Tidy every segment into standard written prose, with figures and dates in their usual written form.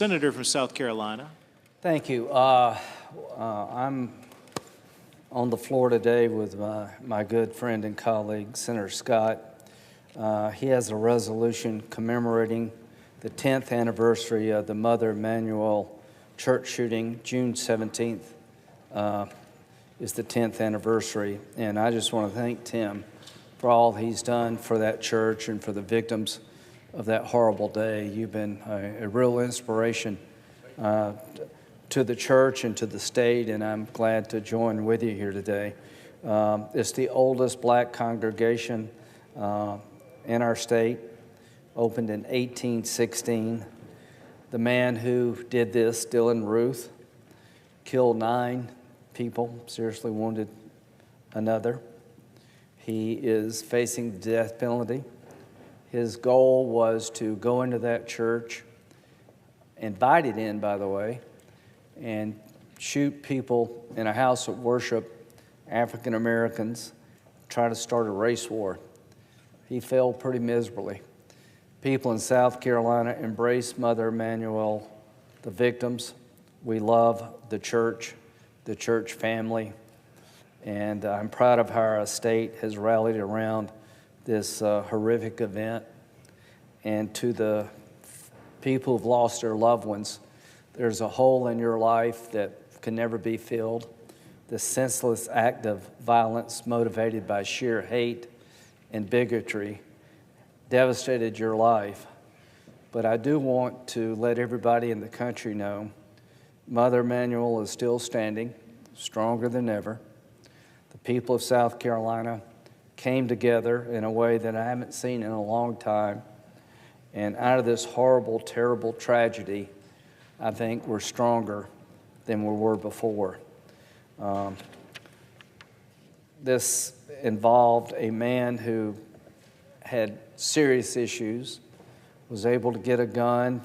Senator from South Carolina. Thank you. I'm on the floor today with my good friend and colleague, Senator Scott. He has a resolution commemorating the 10th anniversary of the Mother Emanuel church shooting. June 17th is the 10th anniversary. And I just want to thank Tim for all he's done for that church and for the victims of that horrible day. You've been a real inspiration to the church and to the state, and I'm glad to join with you here today. It's the oldest black congregation in our state, opened in 1816. The man who did this, Dylan Ruth, killed 9 people, seriously wounded another. He is facing the death penalty. His goal was to go into that church, invited in, by the way, and shoot people in a house of worship, African Americans, try to start a race war. He failed pretty miserably. People in South Carolina embrace Mother Emanuel, the victims. We love the church family, and I'm proud of how our state has rallied around this horrific event. And to the people who've lost their loved ones, there's a hole in your life that can never be filled. The senseless act of violence motivated by sheer hate and bigotry devastated your life. But I do want to let everybody in the country know Mother Emanuel is still standing, stronger than ever. The people of South Carolina came together in a way that I haven't seen in a long time. And out of this horrible, terrible tragedy, I think we're stronger than we were before. This involved a man who had serious issues, was able to get a gun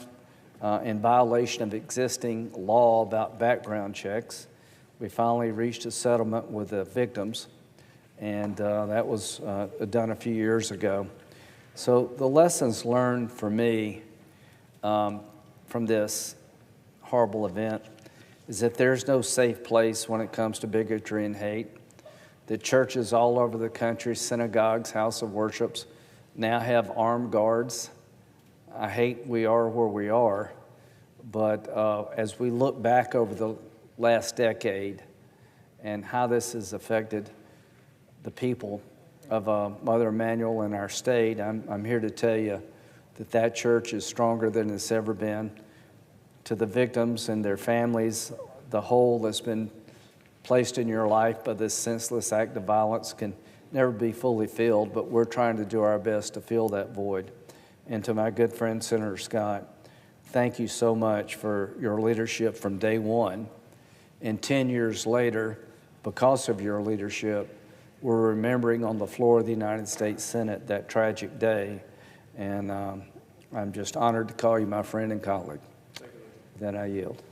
in violation of existing law about background checks. We finally reached a settlement with the victims, and that was done a few years ago. So the lessons learned for me from this horrible event is that there's no safe place when it comes to bigotry and hate. The churches all over the country, synagogues, house of worships, now have armed guards. I hate we are where we are, but as we look back over the last decade and how this has affected the people of Mother Emanuel in our state, I'm here to tell you that that church is stronger than it's ever been. To the victims and their families, the hole that's been placed in your life by this senseless act of violence can never be fully filled, but we're trying to do our best to fill that void. And to my good friend, Senator Scott, thank you so much for your leadership from day one. And 10 years later, because of your leadership, we're remembering on the floor of the United States Senate that tragic day. And I'm just honored to call you my friend and colleague. Then I yield.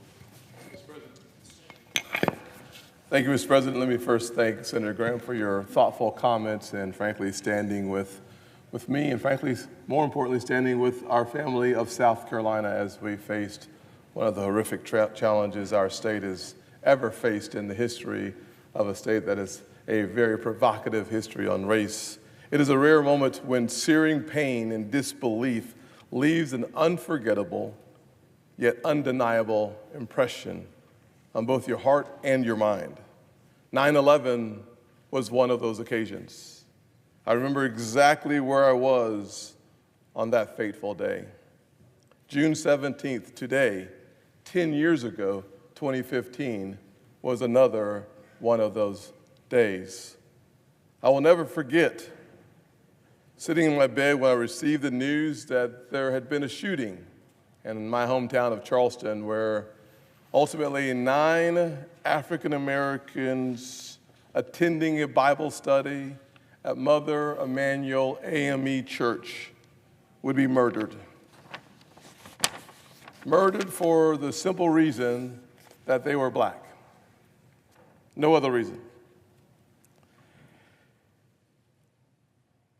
Thank you, Mr. President. Let me first thank Senator Graham for your thoughtful comments and, frankly, standing with me and, frankly, more importantly, standing with our family of South Carolina as we faced one of the horrific challenges our state has ever faced in the history of a state that has a very provocative history on race. It is a rare moment when searing pain and disbelief leaves an unforgettable yet undeniable impression on both your heart and your mind. 9/11 was one of those occasions. I remember exactly where I was on that fateful day. June 17th, today, 10 years ago, 2015, was another one of those days. I will never forget sitting in my bed when I received the news that there had been a shooting in my hometown of Charleston, where ultimately 9 African Americans attending a Bible study at Mother Emanuel AME Church would be murdered. Murdered for the simple reason that they were black. No other reason.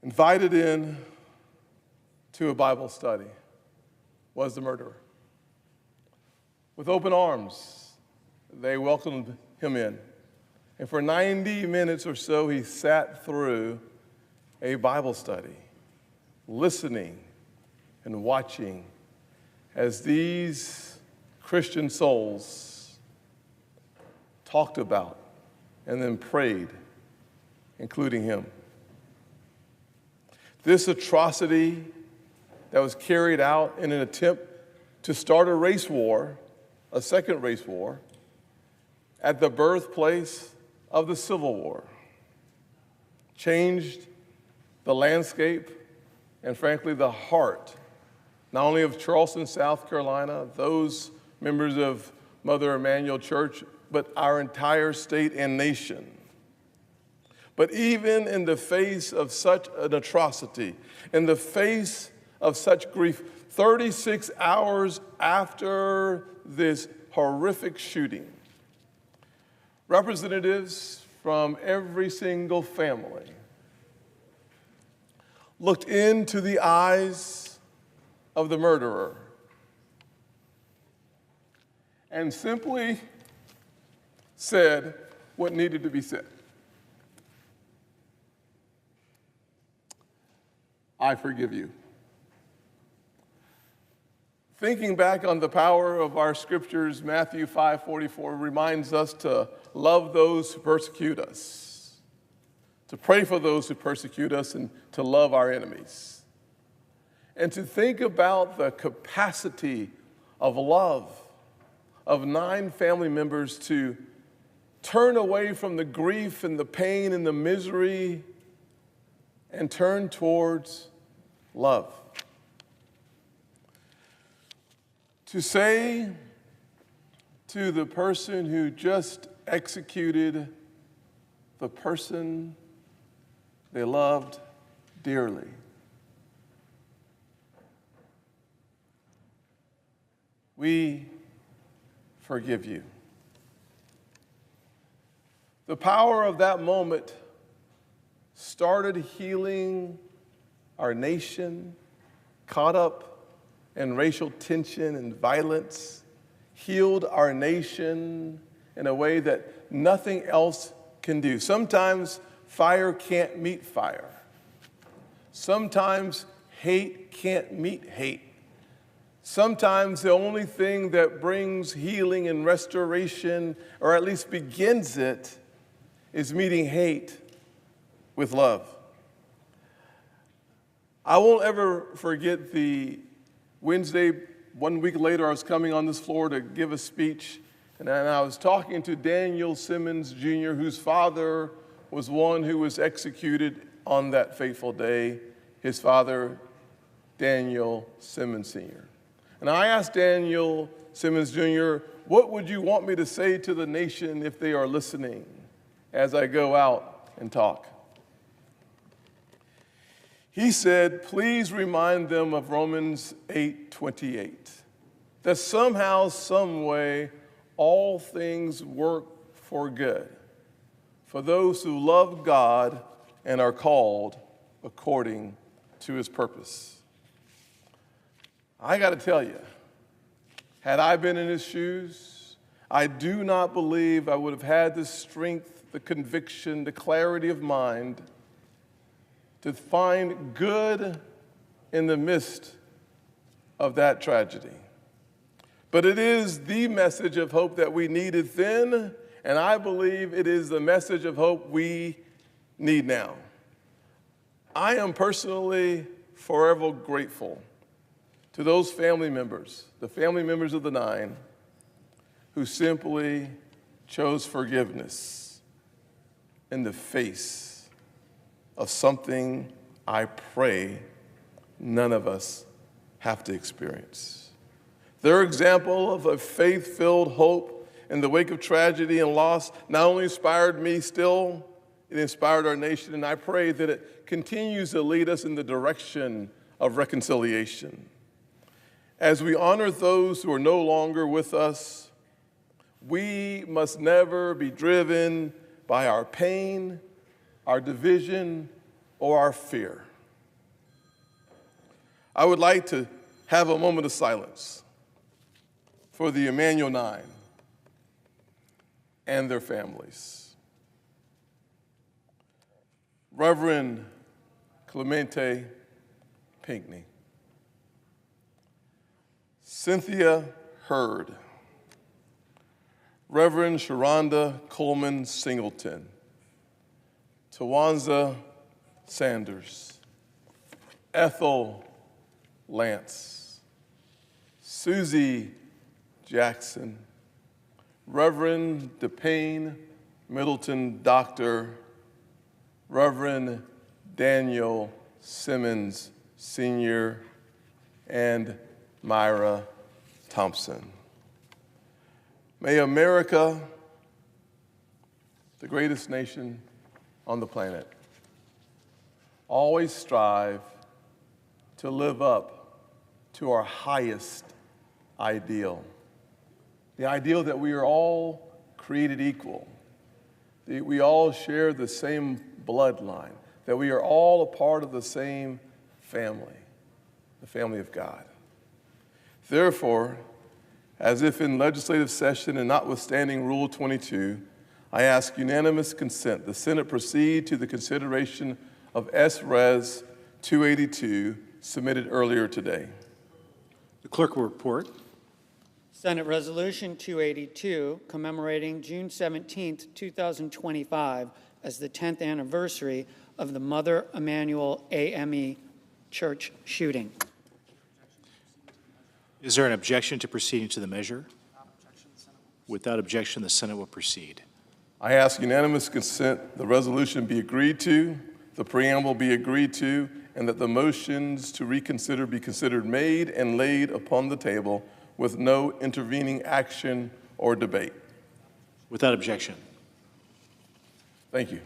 Invited in to a Bible study was the murderer. With open arms, they welcomed him in. And for 90 minutes or so, he sat through a Bible study, listening and watching as these Christian souls talked about and then prayed, including him. This atrocity that was carried out in an attempt to start a race war, a second race war, at the birthplace of the Civil War, changed the landscape and, frankly, the heart, not only of Charleston, South Carolina, those members of Mother Emanuel Church, but our entire state and nation. But even in the face of such an atrocity, in the face of such grief, 36 hours after this horrific shooting, representatives from every single family looked into the eyes of the murderer and simply said what needed to be said. I forgive you. Thinking back on the power of our scriptures, Matthew 5:44 reminds us to love those who persecute us, to pray for those who persecute us, and to love our enemies. And to think about the capacity of love of 9 family members to turn away from the grief and the pain and the misery and turn towards love. To say to the person who just executed the person they loved dearly, we forgive you. The power of that moment started healing our nation, caught up in racial tension and violence, healed our nation in a way that nothing else can do. Sometimes fire can't meet fire. Sometimes hate can't meet hate. Sometimes the only thing that brings healing and restoration, or at least begins it, is meeting hate with love. I won't ever forget the Wednesday, 1 week later, I was coming on this floor to give a speech, and I was talking to Daniel Simmons Jr., whose father was one who was executed on that fateful day, his father, Daniel Simmons Sr. And I asked Daniel Simmons Jr., what would you want me to say to the nation if they are listening as I go out and talk? He said, please remind them of Romans 8:28, that somehow, some way, all things work for good for those who love God and are called according to his purpose. I got to tell you, had I been in his shoes, I do not believe I would have had the strength, the conviction, the clarity of mind to find good in the midst of that tragedy. But it is the message of hope that we needed then, and I believe it is the message of hope we need now. I am personally forever grateful to those family members, the family members of the 9, who simply chose forgiveness in the face of something I pray none of us have to experience. Their example of a faith-filled hope in the wake of tragedy and loss not only inspired me still, it inspired our nation, and I pray that it continues to lead us in the direction of reconciliation. As we honor those who are no longer with us, we must never be driven by our pain, our division, or our fear. I would like to have a moment of silence for the Emanuel 9 and their families. Reverend Clemente Pinckney, Cynthia Hurd, Reverend Sharonda Coleman Singleton, Tawanza Sanders, Ethel Lance, Susie Jackson, Reverend DePayne Middleton Doctor, Reverend Daniel Simmons Sr., and Myra Thompson. May America, the greatest nation on the planet, always strive to live up to our highest ideal, the ideal that we are all created equal, that we all share the same bloodline, that we are all a part of the same family, the family of God. Therefore, as if in legislative session and notwithstanding Rule 22, I ask unanimous consent the Senate proceed to the consideration of S-Res 282 submitted earlier today. The clerk will report. Senate Resolution 282, commemorating June 17, 2025, as the 10th anniversary of the Mother Emanuel AME church shooting. Is there an objection to proceeding to the measure? Without objection, the Senate will proceed. I ask unanimous consent the resolution be agreed to, the preamble be agreed to, and that the motions to reconsider be considered made and laid upon the table with no intervening action or debate. Without objection. Thank you.